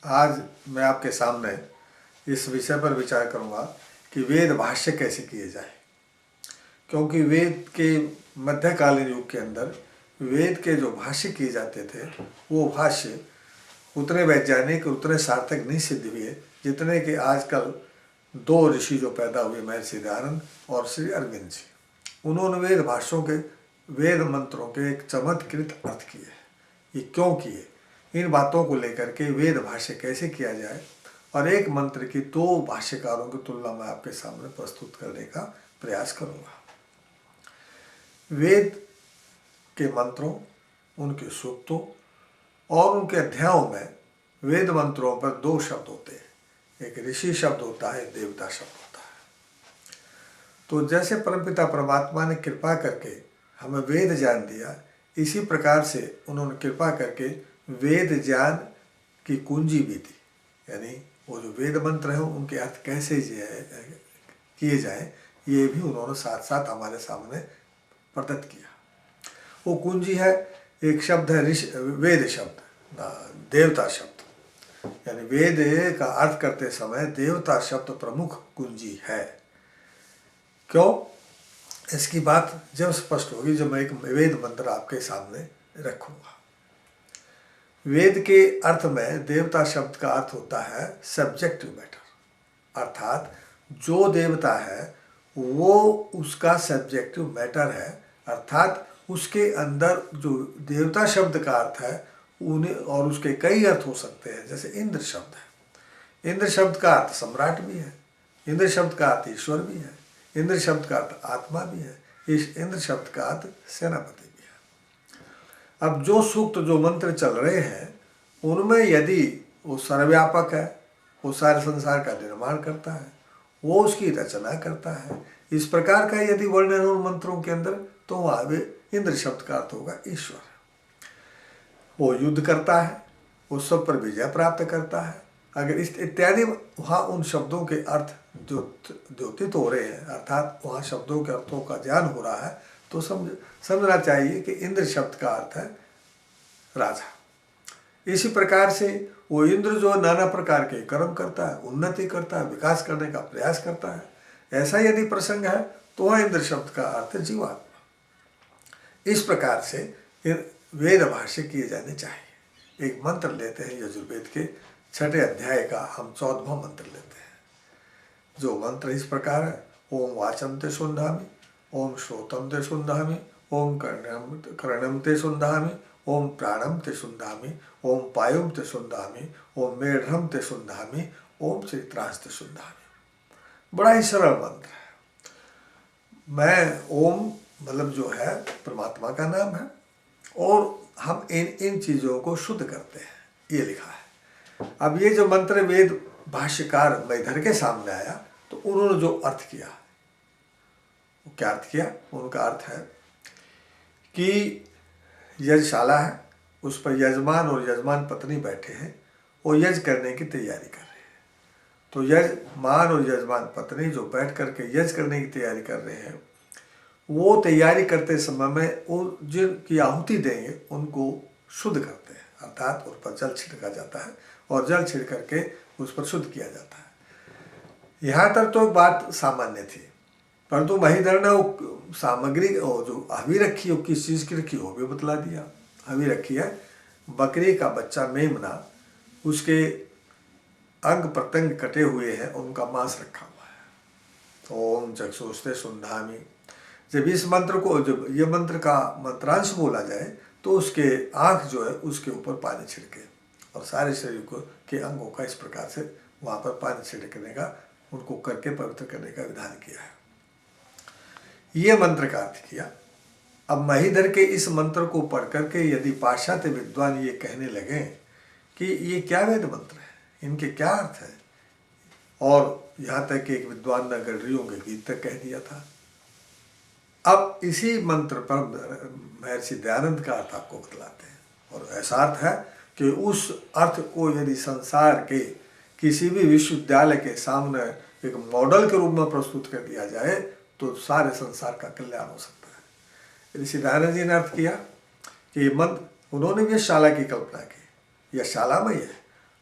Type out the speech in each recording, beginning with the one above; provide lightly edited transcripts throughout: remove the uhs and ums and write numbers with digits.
आज मैं आपके सामने इस विषय पर विचार करूंगा कि वेद भाष्य कैसे किए जाए। क्योंकि वेद के मध्यकालीन युग के अंदर वेद के जो भाष्य किए जाते थे वो भाष्य उतने वैज्ञानिक उतने सार्थक नहीं सिद्ध हुए जितने कि आजकल दो ऋषि जो पैदा हुए, महर्षि दयानंद और श्री अरविंद जी। उन्होंने वेद भाष्यों के, वेद मंत्रों के एक चमत्कृत अर्थ किए। ये क्यों किए, इन बातों को लेकर के वेद भाष्य कैसे किया जाए और एक मंत्र की दो भाष्यकारों की तुलना मैं आपके सामने प्रस्तुत करने का प्रयास करूंगा। वेद के मंत्रों, उनके सूक्तों और उनके अध्यायों में वेद मंत्रों पर दो शब्द होते हैं, एक ऋषि शब्द होता है, देवता शब्द होता है। तो जैसे परमपिता परमात्मा ने कृपा करके हमें वेद ज्ञान दिया, इसी प्रकार से उन्होंने कृपा करके वेद ज्ञान की कुंजी भी दी। यानी वो जो वेद मंत्र हैं उनके अर्थ कैसे किए जाए ये भी उन्होंने साथ साथ हमारे सामने प्रदत्त किया। वो कुंजी है, एक शब्द है वेद शब्द, देवता शब्द। यानी वेद का अर्थ करते समय देवता शब्द प्रमुख कुंजी है। क्यों, इसकी बात जब स्पष्ट होगी जब मैं एक वेद मंत्र आपके सामने रखूंगा। वेद के अर्थ में देवता शब्द का अर्थ होता है सब्जेक्टिव मैटर, अर्थात जो देवता है वो उसका सब्जेक्टिव मैटर है, अर्थात उसके अंदर जो देवता शब्द का अर्थ है उन्हें, और उसके कई अर्थ हो सकते हैं। जैसे इंद्र शब्द है, इंद्र शब्द का अर्थ सम्राट भी है, इंद्र शब्द का अर्थ ईश्वर भी है, इंद्र शब्द का अर्थ आत्मा भी है, इस इंद्र शब्द का अर्थ सेनापति भी है। अब जो सूक्त, जो मंत्र चल रहे हैं उनमें यदि वो सर्वव्यापक है, वो सारे संसार का निर्माण करता है, वो उसकी रचना करता है, इस प्रकार का यदि वर्णन हो मंत्रों के अंदर, तो वहाँ वे इंद्र शब्द का अर्थ होगा ईश्वर। वो युद्ध करता है, वो सब पर विजय प्राप्त करता है। अगर इस इत्यादि वहाँ उन शब्दों के अर्थ जो द्योतित हो रहे हैं, अर्थात वहाँ शब्दों के अर्थों का ज्ञान हो रहा है, तो समझना चाहिए कि इंद्र शब्द का अर्थ है राजा। इसी प्रकार से वो इंद्र जो नाना प्रकार के कर्म करता है, उन्नति करता है, विकास करने का प्रयास करता है, ऐसा यदि प्रसंग है तो वह इंद्र शब्द का अर्थ जीवात्मा। इस प्रकार से वेद भाष्य किए जाने चाहिए। एक मंत्र लेते हैं यजुर्वेद के 6 अध्याय का, हम 14वां मंत्र लेते हैं, जो मंत्र इस प्रकार है। ओम वाचम ते शुंधामि, ओम श्रोतम ते शुंधामि, ओम कर्णम ते शुंधामि, ओम प्राणम ते शुंधामि, ओम पायुम ते शुंधामि, ओम मेढ्रम ते शुंधामि, ओम चित्रांश ते शुंधामि। बड़ा ही सरल मंत्र है। मैं ओम मतलब जो है परमात्मा का नाम है, और हम इन चीज़ों को शुद्ध करते हैं, ये लिखा है। अब ये जो मंत्र वेद भाष्यकार मैधर के सामने आया तो उन्होंने जो अर्थ किया, वो क्या अर्थ किया, उनका अर्थ है कि यज्ञशाला है, उस पर यजमान और यजमान पत्नी बैठे हैं, वो यज्ञ करने की तैयारी कर रहे हैं। तो यजमान और यजमान पत्नी जो बैठ करके यज्ञ करने की तैयारी कर रहे हैं, वो तैयारी करते समय में वो जिनकी आहुति देंगे उनको शुद्ध करते हैं, अर्थात उस पर जल छिड़का जाता है और जल छिड़क करके उस पर शुद्ध किया जाता है। यहाँ तक तो एक बात सामान्य थी, परंतु महीधर ने वो सामग्री जो हवी रखी हो, किस चीज़ की रखी हो भी बतला दिया। हवी रखी है बकरी का बच्चा मेमना, उसके अंग प्रत्यंग कटे हुए हैं, उनका मांस रखा हुआ है। ओम चक्षुस्ते शुंधामि। जब इस मंत्र को, जब ये मंत्र का मंत्रांश बोला जाए तो उसके आँख जो है उसके ऊपर पानी छिड़के और सारे शरीर को के अंगों का इस प्रकार से वहाँ पर पानी छिड़कने का, उनको करके पवित्र करने का विधान किया है। ये मंत्र का अर्थ किया। अब महीधर के इस मंत्र को पढ़ करके यदि पाश्चात्य विद्वान ये कहने लगे कि ये क्या वेद मंत्र है, इनके क्या अर्थ है, और यहाँ तक कि एक विद्वान ने गडरियों के गीत तक कह दिया था। अब इसी मंत्र पर महर्षि दयानंद का अर्थ आपको बतलाते हैं, और ऐसा अर्थ है कि उस अर्थ को यदि संसार के किसी भी विश्वविद्यालय के सामने एक मॉडल के रूप में प्रस्तुत कर दिया जाए तो सारे संसार का कल्याण हो सकता है। ऋषि दयानंद जी ने अर्थ किया कि ये मंत्र, उन्होंने भी शाला की कल्पना की, यह शालामय है,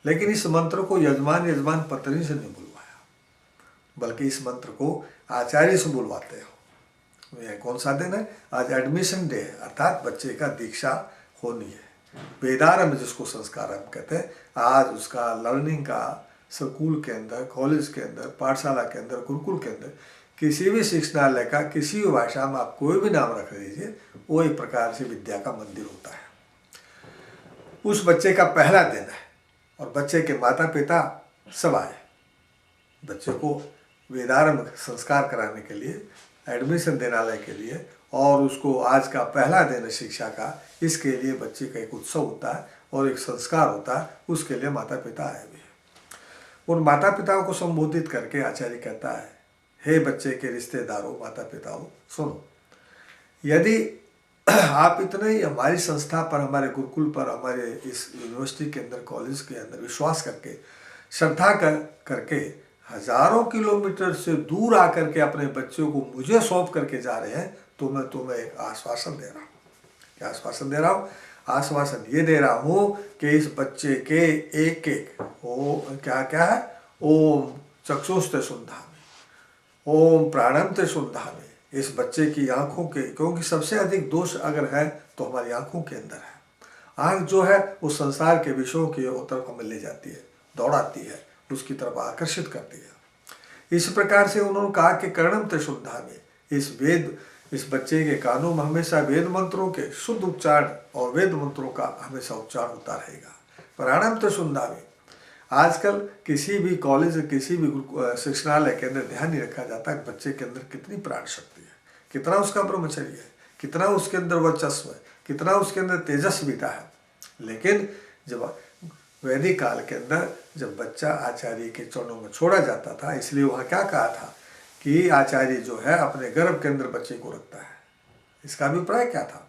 लेकिन इस मंत्र को यजमान पत्नी से नहीं बुलवाया, बल्कि इस मंत्र को आचार्य से बुलवाते हो। यह कौन सा दिन है? आज एडमिशन डे है, अर्थात बच्चे का दीक्षा होनी है। वेदारंभ जिसको संस्कारंभ कहते हैं, आज उसका लर्निंग का स्कूल के अंदर, कॉलेज के अंदर, पाठशाला के अंदर, गुरुकुल के अंदर, किसी भी शिक्षणालय का किसी भी भाषा में आप कोई भी नाम रख लीजिए, वो एक प्रकार से विद्या का मंदिर होता है। उस बच्चे का पहला दिन है और बच्चे के माता पिता सब आए बच्चे को वेदारंभ संस्कार कराने के लिए, एडमिशन देने के लिए, और उसको आज का पहला दिन है शिक्षा का। इसके लिए बच्चे का एक उत्सव होता है और एक संस्कार होता है, उसके लिए माता पिता आए हुए हैं। उन माता पिताओं को संबोधित करके आचार्य कहता है, हे बच्चे के रिश्तेदारों, माता पिताओं, सुनो, यदि आप इतने ही हमारी संस्था पर, हमारे गुरुकुल पर, हमारे इस यूनिवर्सिटी के अंदर, कॉलेज के अंदर विश्वास करके, श्रद्धा करके हजारों किलोमीटर से दूर आकर के अपने बच्चों को मुझे सौंप करके जा रहे हैं, तो मैं तुम्हें एक आश्वासन दे रहा हूँ। क्या आश्वासन दे रहा हूँ? आश्वासन ये दे रहा हूँ कि इस बच्चे के एक एक क्या है, ओम चक्षुस्ते सुंधामि, ओम प्राणंते सुंधामि, इस बच्चे की आंखों के, क्योंकि सबसे अधिक दोष अगर है तो हमारी आंखों के अंदर है। आंख जो है वो संसार के विषयों की तरफ हमें ले जाती है, दौड़ाती है, उसकी तरफ आकर्षित करती है। इस प्रकार से उन्होंने कहा कि कर्णम ते शुद्धामि, इस बच्चे के कानों में हमेशा वेद मंत्रों के शुद्ध उच्चारण और वेद मंत्रों का हमेशा उच्चारण होता रहेगा। प्राणम ते शुद्धामि, आजकल किसी भी कॉलेज, किसी भी शिक्षणालय के अंदर ध्यान नहीं रखा जाता कि बच्चे के अंदर कितनी प्राण शक्ति है, कितना उसका ब्रह्मचर्य है, कितना उसके अंदर वर्चस्व है, कितना उसके अंदर तेजस्विता है। लेकिन जब वैदिक काल के अंदर जब बच्चा आचार्य के चरणों में छोड़ा जाता था, इसलिए वहाँ क्या कहा था कि आचार्य जो है अपने गर्भ के अंदर बच्चे को रखता है। इसका अभिप्राय क्या था?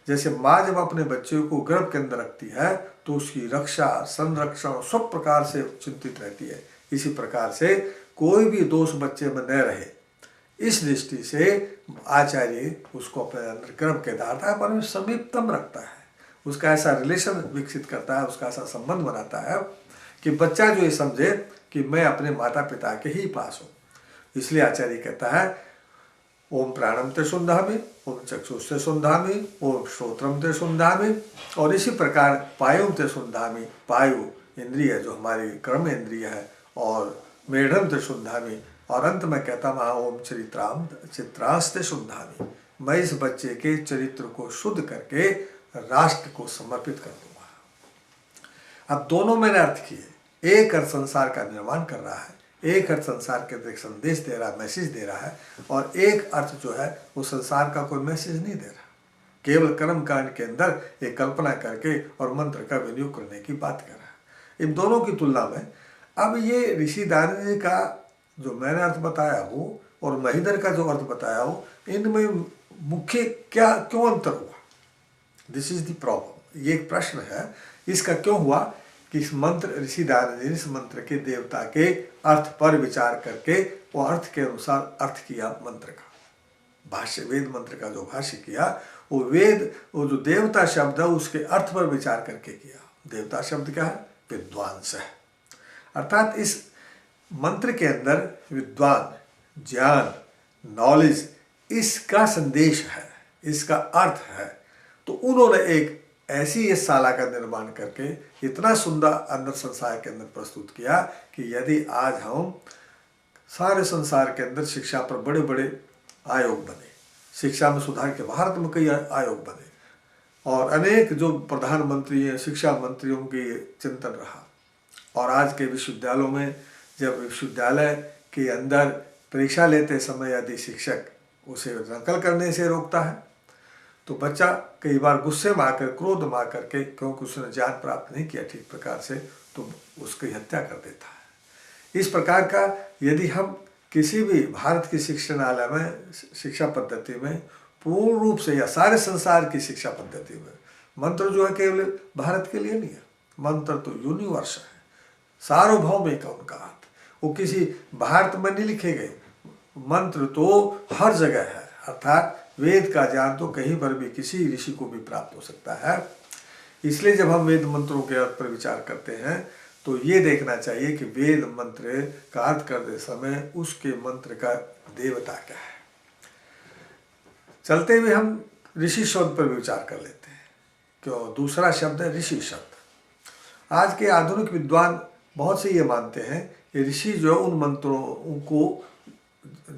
जैसे माँ जब अपने बच्चे को गर्भ के अंदर रखती है तो उसकी रक्षा, संरक्षण सब प्रकार से चिंतित रहती है। इसी प्रकार से कोई भी दोष बच्चे में न रहे, इस दृष्टि से आचार्य उसको अपने अंदर गर्भ के धारता है, पर समीपतम रखता है, उसका ऐसा रिलेशन विकसित करता है, उसका ऐसा संबंध बनाता है कि बच्चा जो ये समझे कि मैं अपने माता पिता के ही पास हूँ। इसलिए आचार्य कहता है, ओम प्राणम ते शुद्धामि, ओम चक्षुस्ते शुद्धामि, ओम श्रोत्रम ते शुद्धामि, और इसी प्रकार पायुम ते शुद्धामि, पायु इंद्रिय जो हमारी कर्म इंद्रिय है, और मेढ़म ते शुद्धामि, और अंत में कहता मैं ओम चित्रास्ते शुद्धामि, मैं इस बच्चे के चरित्र को शुद्ध करके राष्ट्र को समर्पित कर दूंगा। अब दोनों मैंने अर्थ किए, एक अर्थ संसार का निर्माण कर रहा है, एक अर्थ संसार के अंदर संदेश दे रहा है, मैसेज दे रहा है, और एक अर्थ जो है वो संसार का कोई मैसेज नहीं दे रहा, केवल कर्म कांड के अंदर एक कल्पना करके और मंत्र का विनियोग करने की बात कर रहा है। इन दोनों की तुलना में अब ये ऋषि दानव का जो मैंने अर्थ बताया हो और महिधर का जो अर्थ बताया हो, इनमें मुख्य क्यों अंतर हुआ? This is the problem. ये एक प्रश्न है, इसका क्यों हुआ कि इस मंत्र ऋषि दानव ने इस मंत्र के देवता के अर्थ पर विचार करके वो अर्थ के अनुसार अर्थ किया मंत्र का, भाष्य वेद मंत्र का जो भाष्य किया, वो जो देवता शब्द है उसके अर्थ पर विचार करके किया। देवता शब्द क्या है? विद्वांस है, अर्थात इस मंत्र के अंदर विद्वान, ज्ञान, नॉलेज, इसका संदेश है, इसका अर्थ है। तो उन्होंने एक ऐसी इस शाला का निर्माण करके इतना सुंदर अंदर संसार के अंदर प्रस्तुत किया कि यदि आज हम सारे संसार के अंदर शिक्षा पर बड़े बड़े आयोग बने, शिक्षा में सुधार के भारत में कई आयोग बने, और अनेक जो प्रधानमंत्री हैं, शिक्षा मंत्रियों के चिंतन रहा, और आज के विश्वविद्यालयों में जब विश्वविद्यालय के अंदर परीक्षा लेते समय यदि शिक्षक उसे नकल करने से रोकता है तो बच्चा कई बार गुस्से में आकर, क्रोध में आकर के, क्योंकि उसने ज्ञान प्राप्त नहीं किया ठीक प्रकार से, तो उसकी हत्या कर देता है। इस प्रकार का यदि हम किसी भी भारत की शिक्षणालय में, शिक्षा पद्धति में पूर्ण रूप से या सारे संसार की शिक्षा पद्धति में, मंत्र जो है केवल भारत के लिए नहीं है, मंत्र तो यूनिवर्स है, सार्वभौमिक है उनका अर्थ, वो किसी भारत में नहीं लिखे गए, मंत्र तो हर जगह है, अर्थात वेद का ज्ञान तो कहीं पर भी किसी ऋषि को भी प्राप्त हो सकता है। इसलिए जब हम वेद मंत्रों के अर्थ पर विचार करते हैं तो ये देखना चाहिए कि वेद मंत्र का अर्थ करते समय उसके मंत्र का देवता क्या है। चलते हुए हम ऋषि शब्द पर विचार कर लेते हैं। क्यों? दूसरा शब्द है ऋषि शब्द। आज के आधुनिक विद्वान बहुत से ये मानते हैं कि ऋषि जो उन मंत्रों को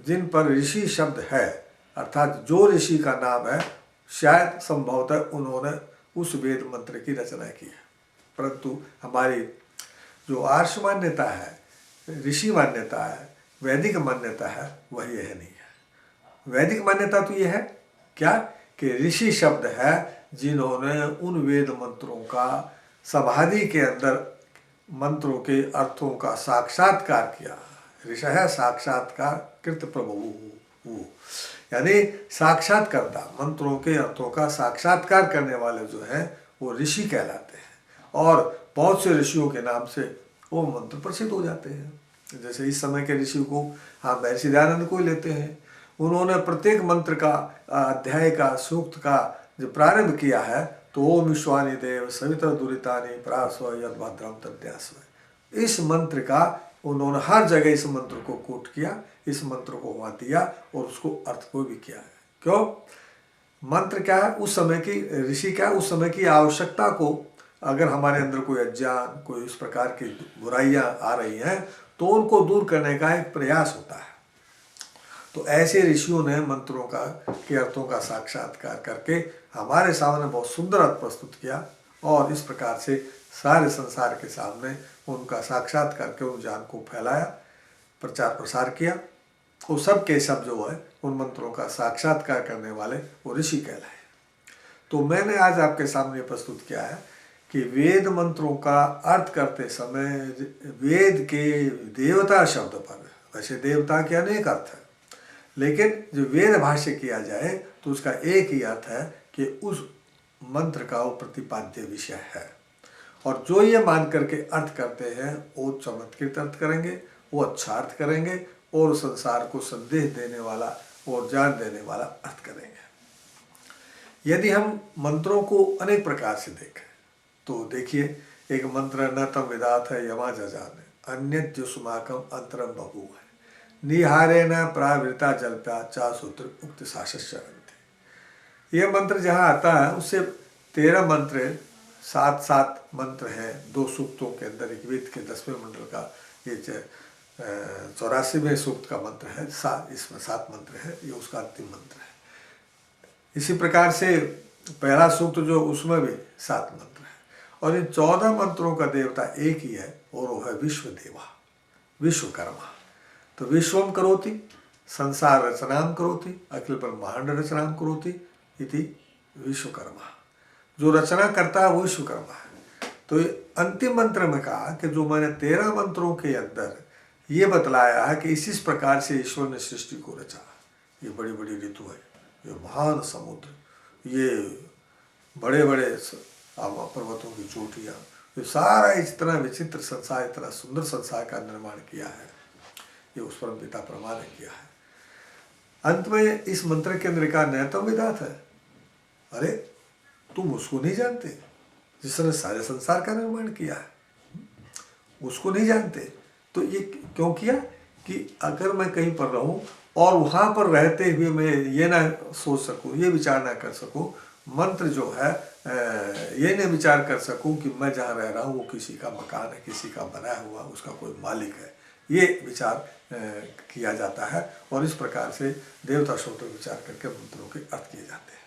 जिन पर ऋषि शब्द है, अर्थात जो ऋषि का नाम है, शायद संभवतः उन्होंने उस वेद मंत्र की रचना की है। परंतु हमारी जो आर्ष मान्यता है, ऋषि मान्यता है, वैदिक मान्यता है, वह यह नहीं है। वैदिक मान्यता तो यह है क्या कि ऋषि शब्द है जिन्होंने उन वेद मंत्रों का समाधि के अंदर मंत्रों के अर्थों का साक्षात्कार किया। ऋषः साक्षात्कार कृत प्रभु, यानी साक्षात्कर्ता, मंत्रों के अर्थों का साक्षात्कार करने वाले जो हैं वो ऋषि कहलाते हैं। और बहुत से ऋषियों के नाम से वो मंत्र प्रसिद्ध हो जाते हैं। जैसे इस समय के ऋषि को हम महर्षि दयानंद को ही लेते हैं। उन्होंने प्रत्येक मंत्र का अध्याय का सूक्त का जो प्रारंभ किया है तो ओम विश्वानि देव सविता दुरितानि प्रासो यद भद्रम तद्यास्व, इस मंत्र का उन्होंने हर जगह इस मंत्र को कोट किया, इस मंत्र को वहाँ दिया और उसको अर्थ को भी किया है। क्यों? मंत्र क्या है उस समय की, ऋषि क्या है उस समय की आवश्यकता को, अगर हमारे अंदर कोई अज्ञान, कोई इस प्रकार की बुराइयां आ रही हैं तो उनको दूर करने का एक प्रयास होता है। तो ऐसे ऋषियों ने मंत्रों का के अर्थों का साक्षात्कार करके हमारे सामने बहुत सुंदर अर्थ प्रस्तुत किया और इस प्रकार से सारे संसार के सामने उनका साक्षात्कार करके उन ज्ञान को फैलाया, प्रचार प्रसार किया। वो सब के सब जो है उन मंत्रों का साक्षात्कार करने वाले वो ऋषि कहलाए। तो मैंने आज आपके सामने प्रस्तुत किया है कि वेद मंत्रों का अर्थ करते समय वेद के देवता शब्द पर, वैसे देवता के अनेक अर्थ है, लेकिन जो वेद भाष्य किया जाए तो उसका एक ही अर्थ है कि उस मंत्र का वो प्रतिपाद्य विषय है। और जो ये मान करके अर्थ करते हैं वो चमत्कृत अर्थ करेंगे, वो अच्छा अर्थ करेंगे और संसार को संदेश देने वाला और ज्ञान देने वाला अर्थ करेंगे। यदि हम मंत्रों को अनेक प्रकार से देखें तो देखिए, एक मंत्र न तम विदात है यमा जजान, अन्य सुमाकम अंतरम बभू है, निहारे न प्रावृता जल्प्या चा सूत्र उक्त शास्त्र। यह मंत्र जहाँ आता है उससे 13 मंत्र, 7 मंत्र हैं 2 सूक्तों के अंदर। एक वेद के 10वें मंडल का ये 84वें सूक्त का मंत्र है, इसमें 7 मंत्र है, ये उसका अंतिम मंत्र है। इसी प्रकार से पहला सूक्त जो उसमें भी 7 मंत्र है और इन 14 मंत्रों का देवता एक ही है और वो है विश्वदेवा, विश्वकर्मा। तो विश्वम करोति संसार रचनाम करोति अखिल ब्रह्मांड रचनाम करोति इति विश्वकर्मा। जो रचना करता है वो विश्वकर्मा है। तो अंतिम मंत्र में कहा कि जो मैंने 13 मंत्रों के अंदर ये बतलाया है कि इस प्रकार से ईश्वर ने सृष्टि को रचा। ये बड़ी बड़ी ऋतु है, ये महान समुद्र, ये बड़े बड़े पर्वतों की चोटियाँ, ये सारा इस तरह विचित्र संसार, इतना सुंदर संसार का निर्माण किया है, ये उस परम पिता ब्रह्मा ने किया है। अंत में इस मंत्र के अंदर का नैतम विदात है, अरे तुम उसको नहीं जानते जिसने सारे संसार का निर्माण किया है, उसको नहीं जानते। तो ये क्यों किया कि अगर मैं कहीं पर रहूं और वहां पर रहते हुए मैं ये ना सोच सकूं, ये विचार ना कर सकूं, मंत्र जो है ये नहीं विचार कर सकूं कि मैं जहाँ रह रहा हूँ वो किसी का मकान है, किसी का बनाया हुआ, उसका कोई मालिक है, ये विचार किया जाता है। और इस प्रकार से देवता शब्द विचार करके मंत्रों के अर्थ किए जाते हैं।